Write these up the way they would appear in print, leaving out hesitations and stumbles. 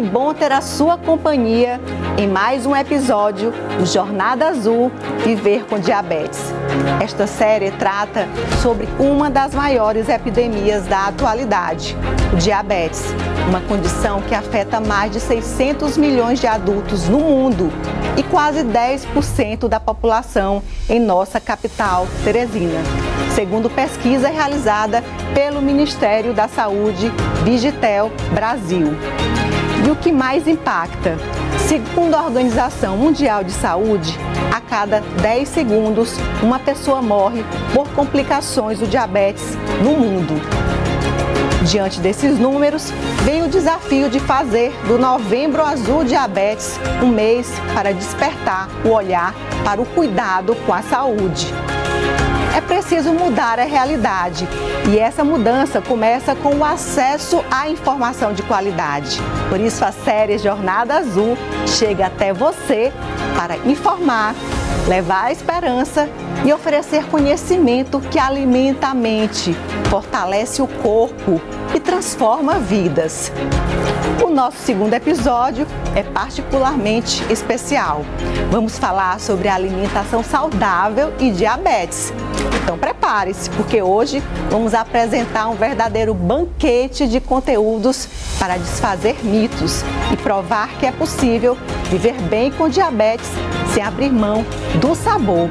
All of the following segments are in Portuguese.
que bom ter a sua companhia em mais um episódio do Jornada Azul Viver com Diabetes. Esta série trata sobre uma das maiores epidemias da atualidade, o diabetes, uma condição que afeta mais de 600 milhões de adultos no mundo e quase 10% da população em nossa capital, Teresina, segundo pesquisa realizada pelo Ministério da Saúde, Vigitel Brasil. E o que mais impacta? Segundo a Organização Mundial de Saúde, a cada 10 segundos, uma pessoa morre por complicações do diabetes no mundo. Diante desses números, vem o desafio de fazer do Novembro Azul Diabetes um mês para despertar o olhar para o cuidado com a saúde. É preciso mudar a realidade e essa mudança começa com o acesso à informação de qualidade. Por isso a série Jornada Azul chega até você para informar, levar a esperança e oferecer conhecimento que alimenta a mente, fortalece o corpo e transforma vidas. O nosso segundo episódio é particularmente especial. Vamos falar sobre a alimentação saudável e diabetes. Então prepare-se, porque hoje vamos apresentar um verdadeiro banquete de conteúdos para desfazer mitos e provar que é possível viver bem com diabetes sem abrir mão do sabor.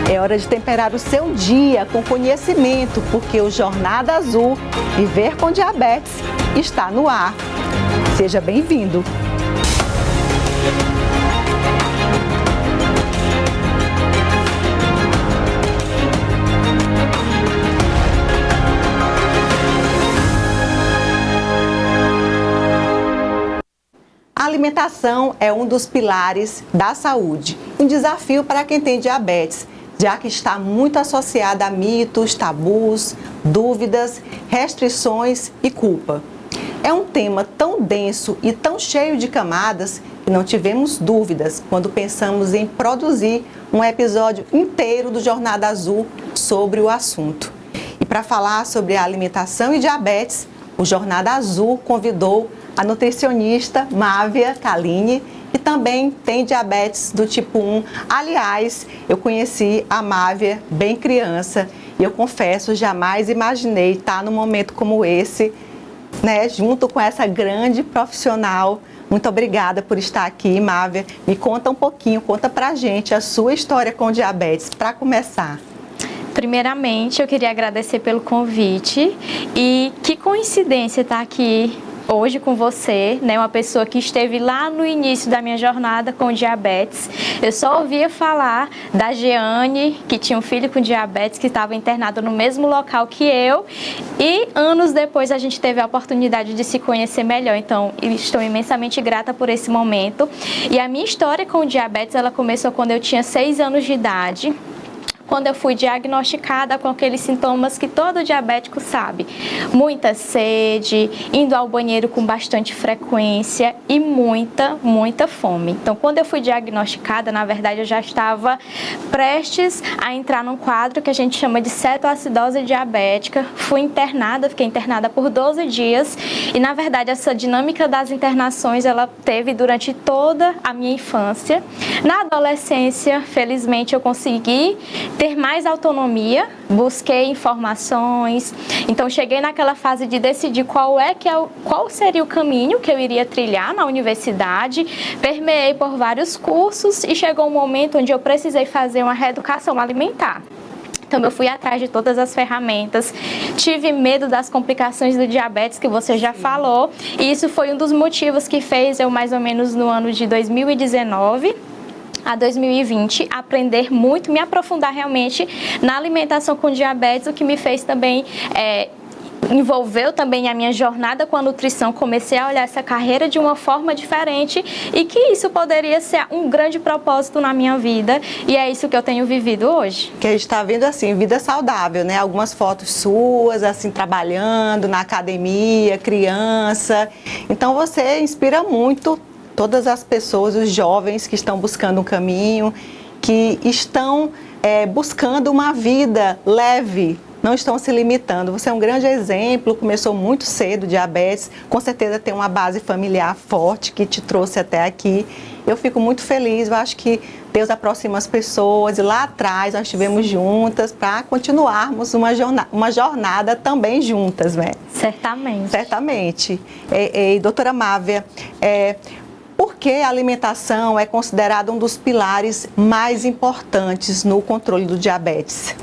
É hora de temperar o seu dia com conhecimento, porque o Jornada Azul Viver com Diabetes está no ar. Seja bem-vindo! A alimentação é um dos pilares da saúde, um desafio para quem tem diabetes, já que está muito associada a mitos, tabus, dúvidas, restrições e culpa. É um tema tão denso e tão cheio de camadas que não tivemos dúvidas quando pensamos em produzir um episódio inteiro do Jornada Azul sobre o assunto. E para falar sobre a alimentação e diabetes, o Jornada Azul convidou a nutricionista Mávia Caline, que também tem diabetes do tipo 1. Aliás, eu conheci a Mávia bem criança e eu confesso, jamais imaginei estar num momento como esse, né, junto com essa grande profissional. Muito obrigada por estar aqui, Mávia. Me conta um pouquinho, conta pra gente a sua história com diabetes, para começar. Primeiramente, eu queria agradecer pelo convite e que coincidência estar aqui hoje com você, né, uma pessoa que esteve lá no início da minha jornada com diabetes. Eu só ouvia falar da Jeane, que tinha um filho com diabetes, que estava internado no mesmo local que eu, e anos depois a gente teve a oportunidade de se conhecer melhor. Então, eu estou imensamente grata por esse momento. E a minha história com o diabetes, ela começou quando eu tinha 6 anos de idade, quando eu fui diagnosticada com aqueles sintomas que todo diabético sabe. Muita sede, indo ao banheiro com bastante frequência e muita fome. Então, quando eu fui diagnosticada, na verdade, eu já estava prestes a entrar num quadro que a gente chama de cetoacidose diabética. Fui internada, fiquei internada por 12 dias e, na verdade, essa dinâmica das internações, ela teve durante toda a minha infância. Na adolescência, felizmente, eu consegui ter mais autonomia, busquei informações, então cheguei naquela fase de decidir qual seria o caminho que eu iria trilhar na universidade, permeei por vários cursos e chegou um momento onde eu precisei fazer uma reeducação alimentar. Então, eu fui atrás de todas as ferramentas, tive medo das complicações do diabetes, que você já falou, e isso foi um dos motivos que fez eu, mais ou menos no ano de 2019, a 2020, aprender muito, me aprofundar realmente na alimentação com diabetes, o que me fez também envolveu também a minha jornada com a nutrição, comecei a olhar essa carreira de uma forma diferente e que isso poderia ser um grande propósito na minha vida, e é isso que eu tenho vivido hoje. Que a gente está vendo assim, vida saudável, né? Algumas fotos suas, assim, trabalhando na academia, criança. Então você inspira muito todas as pessoas, os jovens que estão buscando um caminho, que estão buscando uma vida leve, não estão se limitando. Você é um grande exemplo, começou muito cedo, diabetes, com certeza tem uma base familiar forte que te trouxe até aqui. Eu fico muito feliz, eu acho que Deus aproxima as pessoas e lá atrás nós estivemos juntas para continuarmos uma jornada também juntas, né? Certamente. Certamente. Doutora Mávia, por que a alimentação é considerada um dos pilares mais importantes no controle do diabetes?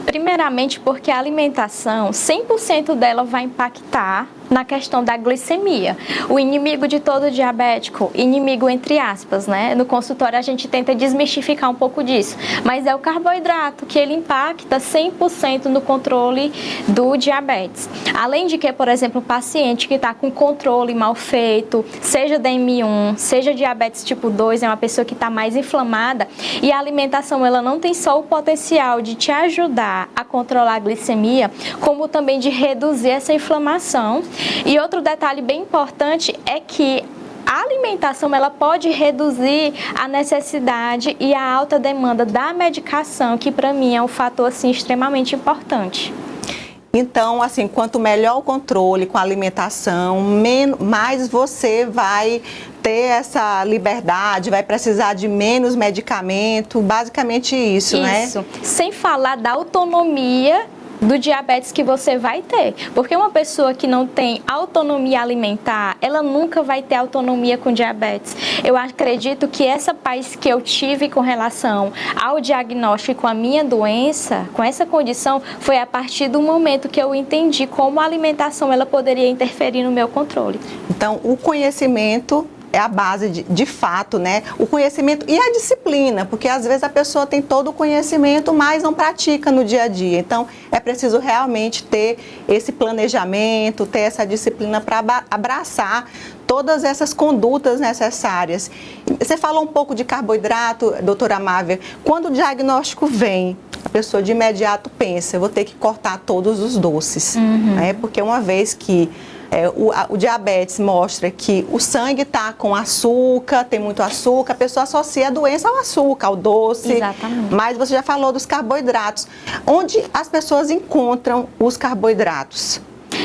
Primeiramente porque a alimentação, 100% dela vai impactar na questão da glicemia. O inimigo de todo diabético, inimigo entre aspas, né? No consultório a gente tenta desmistificar um pouco disso, mas é o carboidrato que ele impacta 100% no controle do diabetes. Além de que, por exemplo, o paciente que está com controle mal feito, seja DM1, seja diabetes tipo 2, é uma pessoa que está mais inflamada, e a alimentação ela não tem só o potencial de te ajudar a controlar a glicemia, como também de reduzir essa inflamação. E outro detalhe bem importante é que a alimentação ela pode reduzir a necessidade e a alta demanda da medicação, que para mim é um fator assim, extremamente importante. Então, assim, quanto melhor o controle com a alimentação, mais você vai ter essa liberdade, vai precisar de menos medicamento, basicamente isso, né? Isso, sem falar da autonomia do diabetes que você vai ter, porque uma pessoa que não tem autonomia alimentar, ela nunca vai ter autonomia com diabetes. Eu acredito que essa paz que eu tive com relação ao diagnóstico com a minha doença, com essa condição, foi a partir do momento que eu entendi como a alimentação ela poderia interferir no meu controle. Então, o conhecimento é a base de fato, né? O conhecimento e a disciplina, porque às vezes a pessoa tem todo o conhecimento, mas não pratica no dia a dia. Então, é preciso realmente ter esse planejamento, ter essa disciplina para abraçar todas essas condutas necessárias. Você falou um pouco de carboidrato, doutora Mávia. Quando o diagnóstico vem, a pessoa de imediato pensa, eu vou ter que cortar todos os doces, né? Porque uma vez que o diabetes mostra que o sangue está com açúcar, tem muito açúcar, a pessoa associa a doença ao açúcar, ao doce. Exatamente. Mas você já falou dos carboidratos. Onde as pessoas encontram os carboidratos?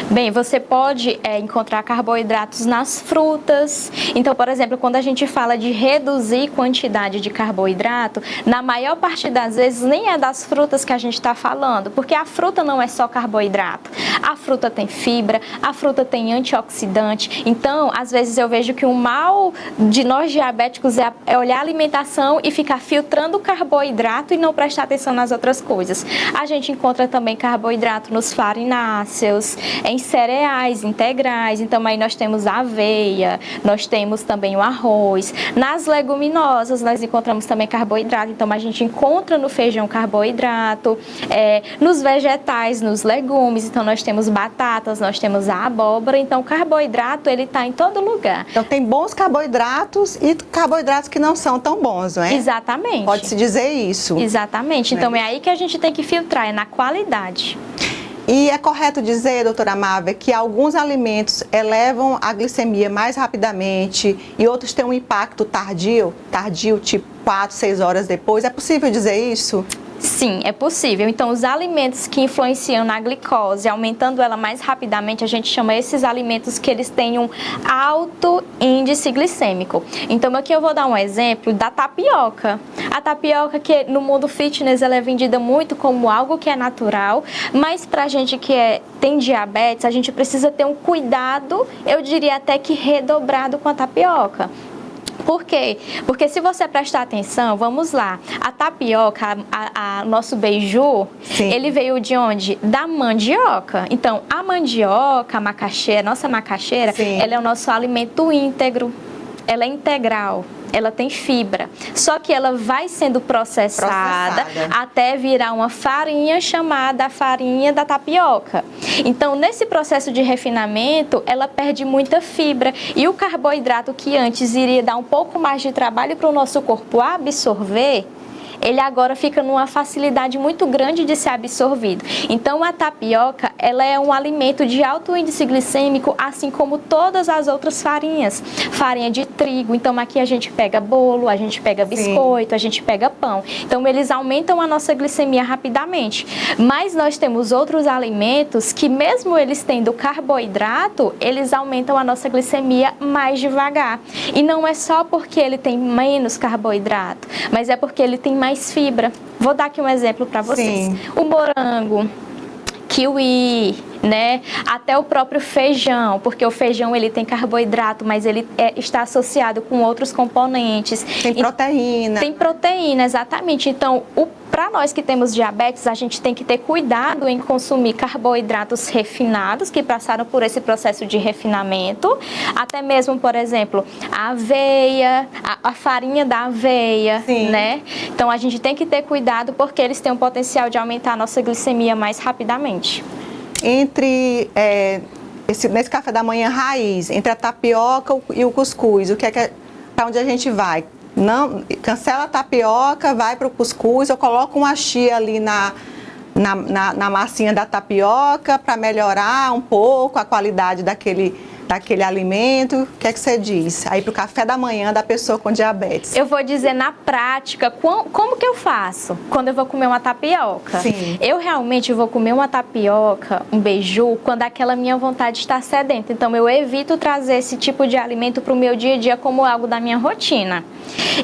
Bem, você pode encontrar carboidratos nas frutas. Então, por exemplo, quando a gente fala de reduzir quantidade de carboidrato, na maior parte das vezes nem é das frutas que a gente está falando, porque a fruta não é só carboidrato. A fruta tem fibra, a fruta tem antioxidante. Então, às vezes eu vejo que o mal de nós diabéticos é olhar a alimentação e ficar filtrando o carboidrato e não prestar atenção nas outras coisas. A gente encontra também carboidrato nos farináceos, em cereais integrais, então aí nós temos a aveia, nós temos também o arroz. Nas leguminosas nós encontramos também carboidrato, então a gente encontra no feijão carboidrato, nos vegetais, nos legumes, então nós temos batatas, nós temos a abóbora, então o carboidrato ele está em todo lugar. Então tem bons carboidratos e carboidratos que não são tão bons, não é? Exatamente. Pode-se dizer isso. Exatamente, então é aí que a gente tem que filtrar, é na qualidade. E é correto dizer, doutora Mávia, que alguns alimentos elevam a glicemia mais rapidamente e outros têm um impacto tardio tipo 4, 6 horas depois. É possível dizer isso? Sim, é possível. Então, os alimentos que influenciam na glicose, aumentando ela mais rapidamente, a gente chama esses alimentos que eles têm um alto índice glicêmico. Então, aqui eu vou dar um exemplo da tapioca. A tapioca, que no mundo fitness, ela é vendida muito como algo que é natural, mas pra gente que tem diabetes, a gente precisa ter um cuidado, eu diria até que redobrado com a tapioca. Por quê? Porque se você prestar atenção, vamos lá, a tapioca, nosso beiju, sim, ele veio de onde? Da mandioca. Então, a mandioca, a macaxeira, nossa macaxeira, sim, ela é o nosso alimento íntegro, ela é integral. Ela tem fibra, só que ela vai sendo processada até virar uma farinha chamada farinha da tapioca. Então, nesse processo de refinamento, ela perde muita fibra e o carboidrato que antes iria dar um pouco mais de trabalho para o nosso corpo absorver, ele agora fica numa facilidade muito grande de ser absorvido. Então, a tapioca, ela é um alimento de alto índice glicêmico, assim como todas as outras farinhas. Farinha de trigo, então aqui a gente pega bolo, a gente pega biscoito, Sim. a gente pega pão. Então, eles aumentam a nossa glicemia rapidamente. Mas nós temos outros alimentos que, mesmo eles tendo carboidrato, eles aumentam a nossa glicemia mais devagar. E não é só porque ele tem menos carboidrato, mas é porque ele tem mais fibra. Vou dar aqui um exemplo para vocês. Sim. O morango, kiwi, né? Até o próprio feijão, porque o feijão ele tem carboidrato, mas ele está associado com outros componentes. Tem proteína. Tem proteína, exatamente. Então, para nós que temos diabetes, a gente tem que ter cuidado em consumir carboidratos refinados, que passaram por esse processo de refinamento, até mesmo, por exemplo, a aveia, a farinha da aveia, Sim. né? Então, a gente tem que ter cuidado porque eles têm o potencial de aumentar a nossa glicemia mais rapidamente. Nesse café da manhã raiz, entre a tapioca e o cuscuz, para onde a gente vai? Não, cancela a tapioca, vai para o cuscuz, eu coloco uma chia ali na massinha da tapioca para melhorar um pouco a qualidade daquele alimento. O que é que você diz? Aí para o café da manhã da pessoa com diabetes. Eu vou dizer na prática, como que eu faço quando eu vou comer uma tapioca? Sim. Eu realmente vou comer uma tapioca, um beiju, quando aquela minha vontade está sedenta. Então eu evito trazer esse tipo de alimento para o meu dia a dia como algo da minha rotina.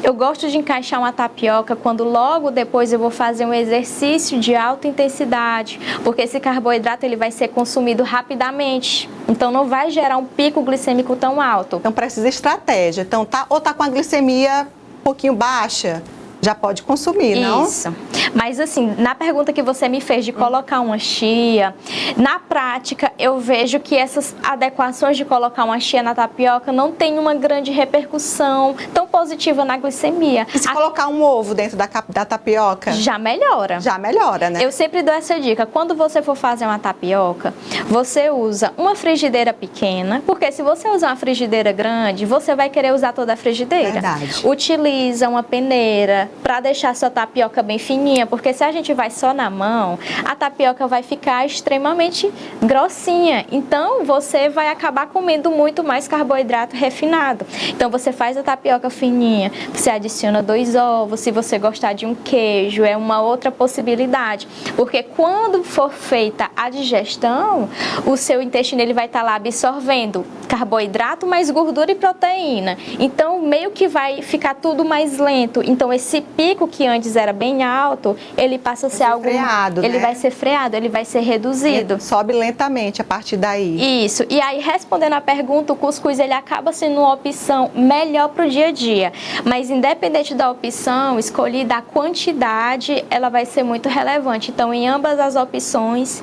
Eu gosto de encaixar uma tapioca quando logo depois eu vou fazer um exercício de alta intensidade, porque esse carboidrato ele vai ser consumido rapidamente. Então não vai gerar um pico glicêmico tão alto. Então precisa estratégia. Então tá com a glicemia um pouquinho baixa, já pode consumir, não? Isso. Mas assim, na pergunta que você me fez de colocar uma chia, na prática eu vejo que essas adequações de colocar uma chia na tapioca não tem uma grande repercussão tão positiva na glicemia. E se colocar um ovo dentro da tapioca? Já melhora. Já melhora, né? Eu sempre dou essa dica. Quando você for fazer uma tapioca, você usa uma frigideira pequena, porque se você usar uma frigideira grande, você vai querer usar toda a frigideira. Verdade. Utiliza uma peneira para deixar sua tapioca bem fininha, porque se a gente vai só na mão, a tapioca vai ficar extremamente grossinha. Então, você vai acabar comendo muito mais carboidrato refinado. Então, você faz a tapioca fininha, você adiciona 2 ovos, se você gostar de um queijo, é uma outra possibilidade. Porque quando for feita a digestão, o seu intestino ele vai estar lá absorvendo carboidrato, mais gordura e proteína. Então, meio que vai ficar tudo mais lento. Então, esse pico que antes era bem alto, ele passa a ser algo... freado, ele né? vai ser freado, ele vai ser reduzido. Sobe lentamente a partir daí. Isso. E aí, respondendo a pergunta, o cuscuz, ele acaba sendo uma opção melhor para o dia a dia. Mas, independente da opção escolhida, a quantidade, ela vai ser muito relevante. Então, em ambas as opções,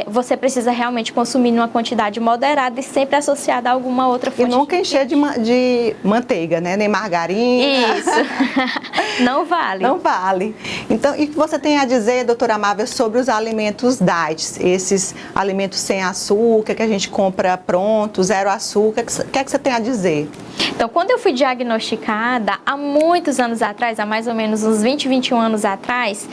você precisa realmente consumir numa quantidade moderada e sempre associada a alguma outra fonte. E nunca encher de manteiga, né? Nem margarina. Isso. Não vale. Não vale. Então, e o que você tem a dizer, doutora Mávia, sobre os alimentos diet, esses alimentos sem açúcar, que a gente compra pronto, zero açúcar, o que é que você tem a dizer? Então, quando eu fui diagnosticada, há muitos anos atrás, há mais ou menos uns 20, 21 anos atrás,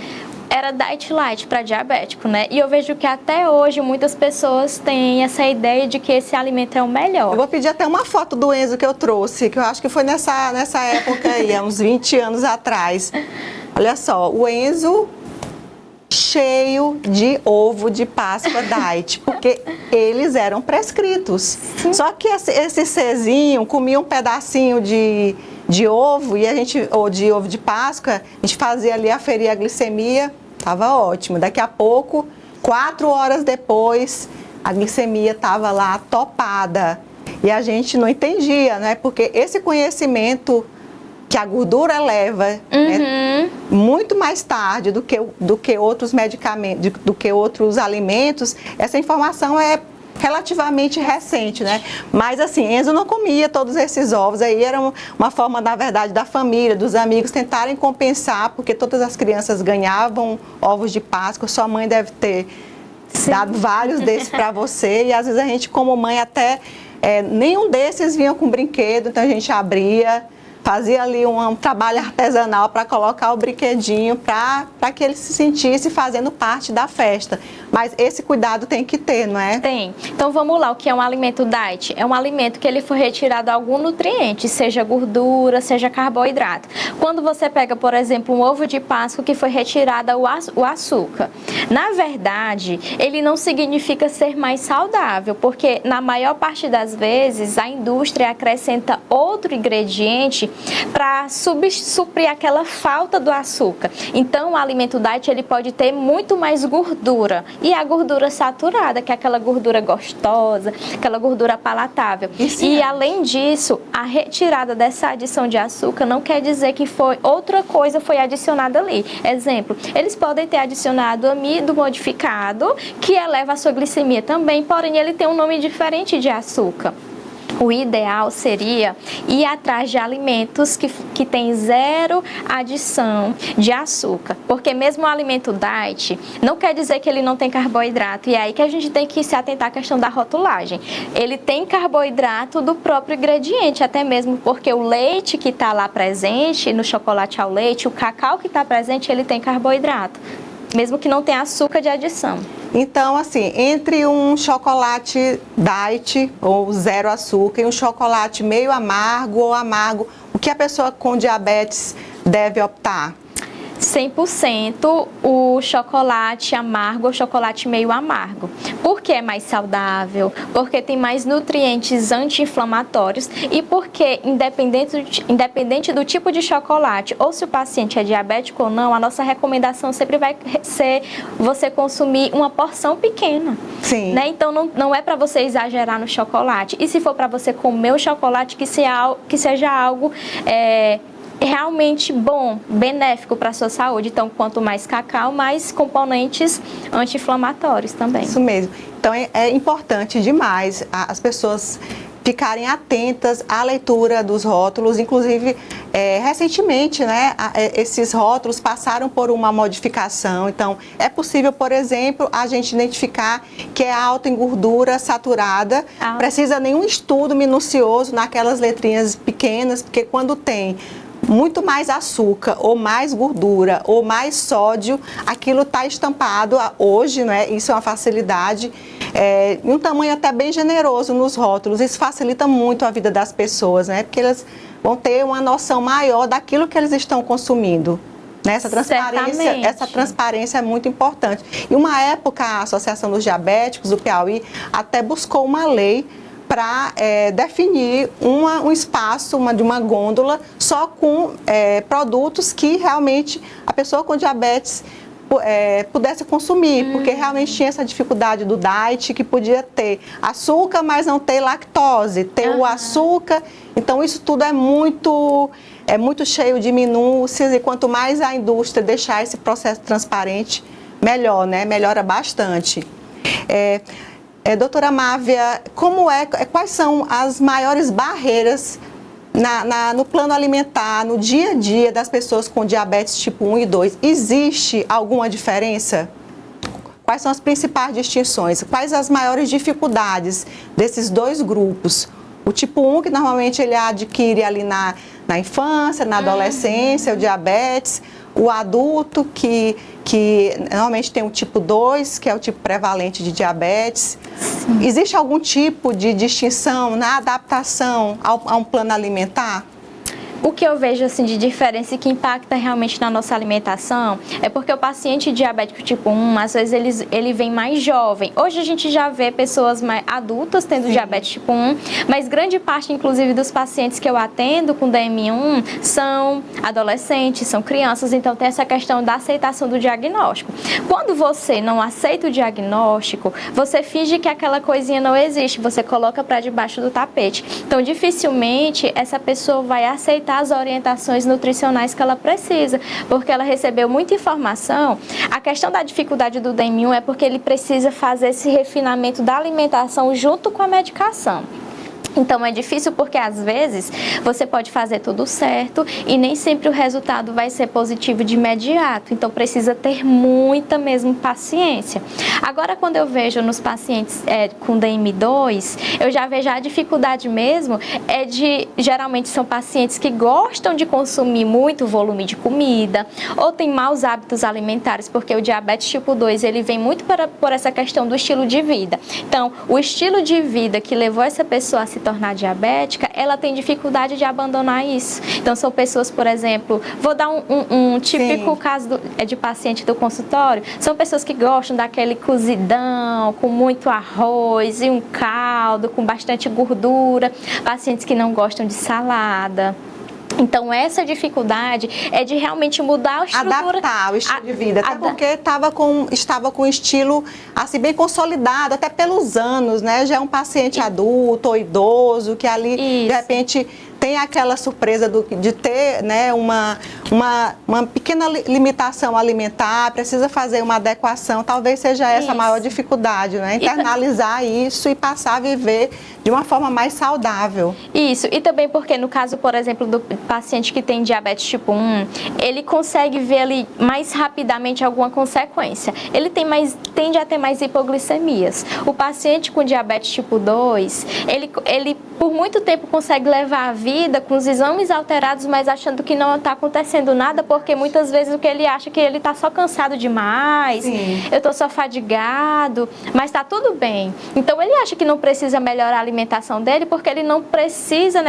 era diet light para diabético, né? E eu vejo que até hoje muitas pessoas têm essa ideia de que esse alimento é o melhor. Eu vou pedir até uma foto do Enzo que eu trouxe, que eu acho que foi nessa época aí, há uns 20 anos atrás. Olha só, o Enzo cheio de ovo de Páscoa diet, porque eles eram prescritos. Sim. Só que esse Cezinho comia um pedacinho de ovo, ou de ovo de Páscoa, a gente fazia ali, aferir a glicemia, estava ótimo. Daqui a pouco, 4 horas depois, a glicemia estava lá topada. E a gente não entendia, né? Porque esse conhecimento que a gordura leva, né, muito mais tarde do que outros medicamentos, do que outros alimentos, essa informação é relativamente recente, né? Mas assim, Enzo não comia todos esses ovos, aí era uma forma, na verdade, da família, dos amigos tentarem compensar, porque todas as crianças ganhavam ovos de Páscoa, sua mãe deve ter dado vários desses para você, e às vezes a gente, como mãe, até nenhum desses vinha com brinquedo, então a gente abria, fazia ali um trabalho artesanal para colocar o brinquedinho para que ele se sentisse fazendo parte da festa. Mas esse cuidado tem que ter, não é? Tem. Então vamos lá, o que é um alimento diet? É um alimento que ele foi retirado algum nutriente, seja gordura, seja carboidrato. Quando você pega, por exemplo, um ovo de Páscoa que foi retirado o açúcar, na verdade, ele não significa ser mais saudável, porque na maior parte das vezes a indústria acrescenta outro ingrediente para suprir aquela falta do açúcar. Então o alimento diet ele pode ter muito mais gordura, e a gordura saturada, que é aquela gordura gostosa, aquela gordura palatável. E além disso, a retirada dessa adição de açúcar não quer dizer que foi outra coisa foi adicionada ali. Exemplo, eles podem ter adicionado amido modificado, que eleva a sua glicemia também, porém ele tem um nome diferente de açúcar. O ideal seria ir atrás de alimentos que tem zero adição de açúcar, porque mesmo o alimento diet não quer dizer que ele não tem carboidrato, e é aí que a gente tem que se atentar à questão da rotulagem. Ele tem carboidrato do próprio ingrediente, até mesmo porque o leite que está lá presente, no chocolate ao leite, o cacau que está presente, ele tem carboidrato, mesmo que não tenha açúcar de adição. Então, assim, entre um chocolate diet ou zero açúcar e um chocolate meio amargo ou amargo, o que a pessoa com diabetes deve optar? 100% o chocolate amargo ou chocolate meio amargo. Porque é mais saudável, porque tem mais nutrientes anti-inflamatórios e porque, independente do tipo de chocolate ou se o paciente é diabético ou não, a nossa recomendação sempre vai ser você consumir uma porção pequena. Sim. Né? Então não é para você exagerar no chocolate. E se for para você comer o chocolate, que seja algo realmente bom, benéfico para a sua saúde. Então, quanto mais cacau, mais componentes anti-inflamatórios também. Isso mesmo. Então, é importante demais as pessoas ficarem atentas à leitura dos rótulos. Inclusive, recentemente, né, esses rótulos passaram por uma modificação. Então, é possível, por exemplo, a gente identificar que é alto em gordura saturada. Precisa nenhum estudo minucioso naquelas letrinhas pequenas, porque quando tem muito mais açúcar, ou mais gordura, ou mais sódio, aquilo está estampado hoje, né? Isso é uma facilidade, em um tamanho até bem generoso nos rótulos. Isso facilita muito a vida das pessoas, né? Porque elas vão ter uma noção maior daquilo que eles estão consumindo. Né? Essa transparência é muito importante. Em uma época, a Associação dos Diabéticos, do Piauí, até buscou uma lei para definir um espaço de uma gôndola só com produtos que realmente a pessoa com diabetes pudesse consumir, porque realmente tinha essa dificuldade do diet, que podia ter açúcar, mas não ter lactose, ter o açúcar. Então isso tudo é muito cheio de minúcias, e quanto mais a indústria deixar esse processo transparente, melhor, né? Melhora bastante. Doutora Mávia, quais são as maiores barreiras no plano alimentar, no dia a dia das pessoas com diabetes tipo 1 e 2? Existe alguma diferença? Quais são as principais distinções? Quais as maiores dificuldades desses dois grupos? O tipo 1, que normalmente ele adquire ali na infância, na adolescência, o diabetes. O adulto, que normalmente tem o tipo 2, que é o tipo prevalente de diabetes. Sim. Existe algum tipo de distinção na adaptação a um plano alimentar? O que eu vejo assim de diferença e que impacta realmente na nossa alimentação é porque o paciente diabético tipo 1, às vezes ele vem mais jovem. Hoje a gente já vê pessoas mais adultas tendo diabetes tipo 1, mas grande parte, inclusive, dos pacientes que eu atendo com DM1 são adolescentes, são crianças, então tem essa questão da aceitação do diagnóstico. Quando você não aceita o diagnóstico, você finge que aquela coisinha não existe, você coloca para debaixo do tapete. Então, dificilmente essa pessoa vai aceitar as orientações nutricionais que ela precisa, porque ela recebeu muita informação. A questão da dificuldade do DM1 é porque ele precisa fazer esse refinamento da alimentação junto com a medicação. Então é difícil porque às vezes você pode fazer tudo certo e nem sempre o resultado vai ser positivo de imediato. Então precisa ter muita mesmo paciência. Agora quando eu vejo nos pacientes com DM2, eu já vejo a dificuldade mesmo geralmente são pacientes que gostam de consumir muito volume de comida ou têm maus hábitos alimentares, porque o diabetes tipo 2 ele vem muito por essa questão do estilo de vida. Então o estilo de vida que levou essa pessoa a se tornar diabética, ela tem dificuldade de abandonar isso. Então são pessoas, por exemplo, vou dar um típico caso de paciente do consultório, são pessoas que gostam daquele cozidão com muito arroz e um caldo com bastante gordura, pacientes que não gostam de salada. Então, essa dificuldade é de realmente mudar a estrutura. Adaptar o estilo de vida, até porque estava com um estilo assim bem consolidado, até pelos anos, né? Já é um paciente adulto ou idoso que ali, de repente, tem aquela surpresa de ter, né, uma pequena limitação alimentar, precisa fazer uma adequação, talvez seja essa a maior dificuldade, né? Internalizar isso e passar a viver de uma forma mais saudável. Isso, e também porque no caso, por exemplo, do paciente que tem diabetes tipo 1, ele consegue ver ali mais rapidamente alguma consequência. Ele tende a ter mais hipoglicemias. O paciente com diabetes tipo 2, ele por muito tempo consegue levar a vida com os exames alterados, mas achando que não está acontecendo nada, porque muitas vezes o que ele acha é que ele está só cansado demais, eu estou só fadigado, mas está tudo bem. Então ele acha que não precisa melhorar a alimentação dele, porque ele não precisa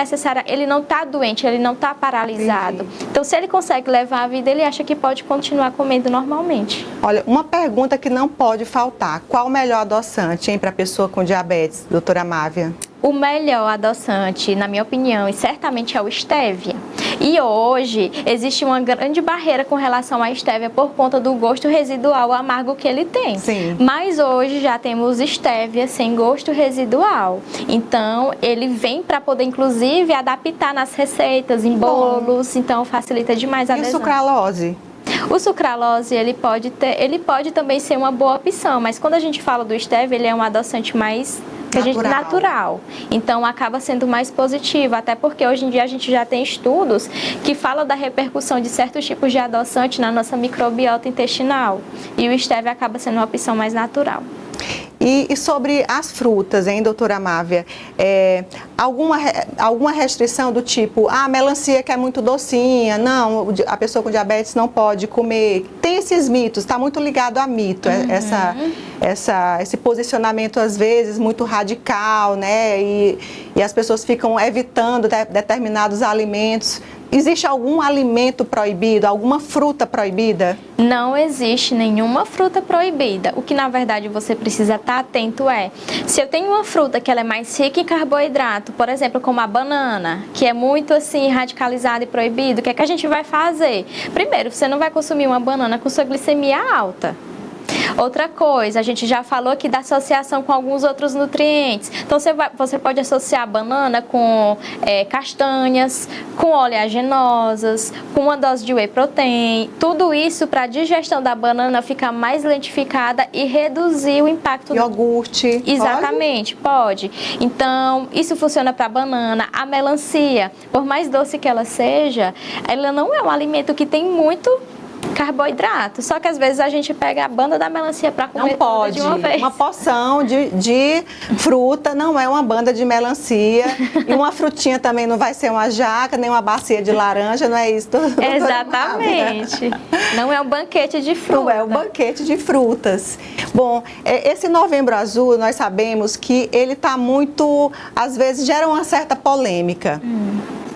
ele não está doente, ele não está paralisado. Então se ele consegue levar a vida, ele acha que pode continuar comendo normalmente. Olha, uma pergunta que não pode faltar, qual o melhor adoçante para a pessoa com diabetes, doutora Mávia? O melhor adoçante, na minha opinião, e certamente é o stevia. E hoje existe uma grande barreira com relação à stevia por conta do gosto residual amargo que ele tem. Sim. Mas hoje já temos stevia sem gosto residual. Então ele vem para poder inclusive adaptar nas receitas, em bolos, então facilita demais a adesão. E o sucralose? O sucralose, ele pode também ser uma boa opção, mas quando a gente fala do stevia, ele é um adoçante mais natural. Então acaba sendo mais positivo, até porque hoje em dia a gente já tem estudos que falam da repercussão de certos tipos de adoçante na nossa microbiota intestinal. E o stevia acaba sendo uma opção mais natural. E sobre as frutas, hein, doutora Mávia? Alguma restrição do tipo, a melancia que é muito docinha, não, a pessoa com diabetes não pode comer. Tem esses mitos, está muito ligado a mito, esse posicionamento às vezes muito radical, né? E as pessoas ficam evitando determinados alimentos. Existe algum alimento proibido, alguma fruta proibida? Não existe nenhuma fruta proibida. O que na verdade você precisa estar atento se eu tenho uma fruta que ela é mais rica em carboidrato, por exemplo, como a banana, que é muito assim radicalizada e proibido, o que é que a gente vai fazer? Primeiro, você não vai consumir uma banana com sua glicemia alta. Outra coisa, a gente já falou aqui da associação com alguns outros nutrientes. Então, você pode associar a banana com castanhas, com oleaginosas, com uma dose de whey protein. Tudo isso para a digestão da banana ficar mais lentificada e reduzir o impacto iogurte. Exatamente, pode. Então, isso funciona para a banana. A melancia, por mais doce que ela seja, ela não é um alimento que tem muito carboidrato, só que às vezes a gente pega a banda da melancia para comer toda de uma vez. Uma porção de fruta não é uma banda de melancia e uma frutinha também não vai ser uma jaca, nem uma bacia de laranja, não é isso? Exatamente. Não é um banquete de fruta. Não é um banquete de frutas. Bom, esse Novembro Azul, nós sabemos que ele está muito, às vezes gera uma certa polêmica.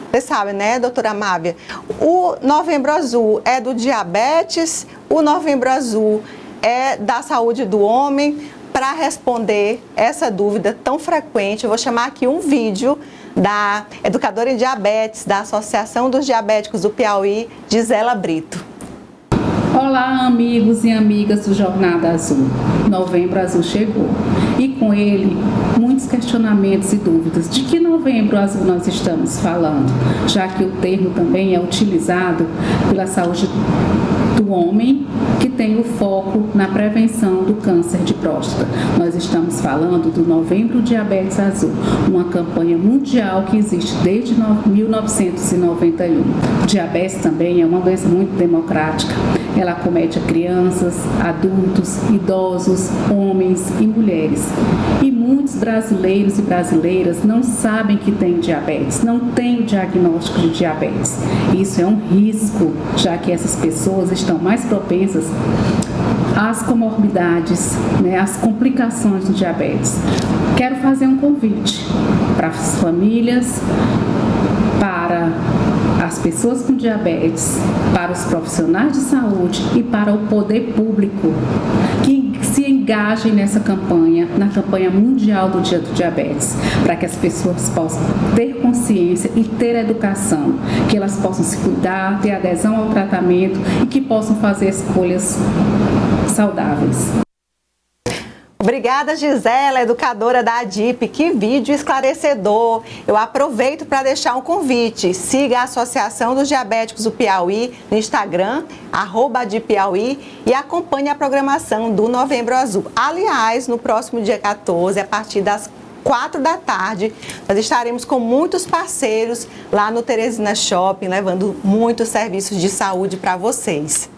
Você sabe, né, doutora Mávia? O Novembro Azul é do diabetes, o Novembro Azul é da saúde do homem. Para responder essa dúvida tão frequente, eu vou chamar aqui um vídeo da educadora em diabetes da Associação dos Diabéticos do Piauí, Gisela Brito. Olá, amigos e amigas do Jornada Azul. Novembro Azul chegou e com ele muitos questionamentos e dúvidas. De que Novembro Azul nós estamos falando? Já que o termo também é utilizado pela saúde do do homem, que tem o foco na prevenção do câncer de próstata. Nós estamos falando do Novembro Diabetes Azul, uma campanha mundial que existe desde 1991. Diabetes também é uma doença muito democrática. Ela acomete crianças, adultos, idosos, homens e mulheres. E muitos brasileiros e brasileiras não sabem que têm diabetes, não têm o diagnóstico de diabetes. Isso é um risco, já que essas pessoas estão mais propensas às comorbidades, às complicações do diabetes. Quero fazer um convite para as famílias, para as pessoas com diabetes, para os profissionais de saúde e para o poder público que se engajem nessa campanha, na campanha mundial do Dia do Diabetes, para que as pessoas possam ter consciência e ter educação, que elas possam se cuidar, ter adesão ao tratamento e que possam fazer escolhas saudáveis. Obrigada, Gisela, educadora da ADIP. Que vídeo esclarecedor. Eu aproveito para deixar um convite. Siga a Associação dos Diabéticos do Piauí no Instagram, @ADIPiauí, e acompanhe a programação do Novembro Azul. Aliás, no próximo dia 14, a partir das 4 da tarde, nós estaremos com muitos parceiros lá no Teresina Shopping, levando muitos serviços de saúde para vocês.